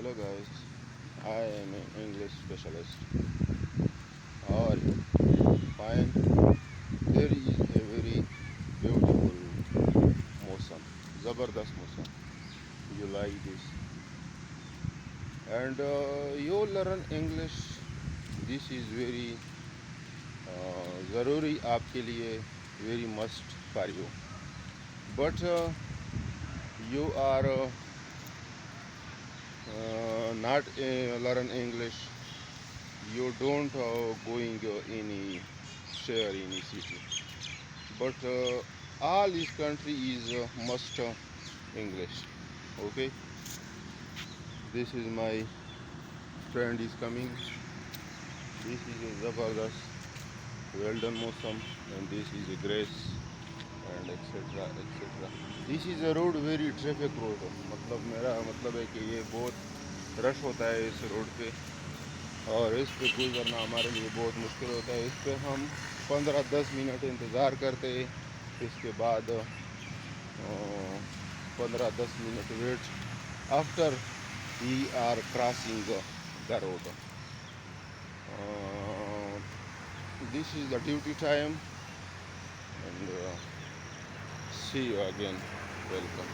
Hello guys, I am an English specialist. How are you? Fine. There is a very beautiful motion, Zabardast motion. You like this, and you learn English. This is very ज़रूरी आपके लिए, very must for you. But you are not learn English. You don't going any share any city. But all this country is must English. Okay, this is my friend is coming. This is a Zabardast, well done Mosam, and this is a Grace, and etc etc. This is a road very traffic road. मतलब मेरा मतलब है कि ये बहुत rush होता है इस रोड पे, और इस पे गुजरना हमारे लिए बहुत मुश्किल होता है. इस पे हम 15-10 मिनट इंतज़ार करते हैं. इसके बाद 15-10 minute wait after we are crossing the road. This is the duty time, and see you again. Welcome.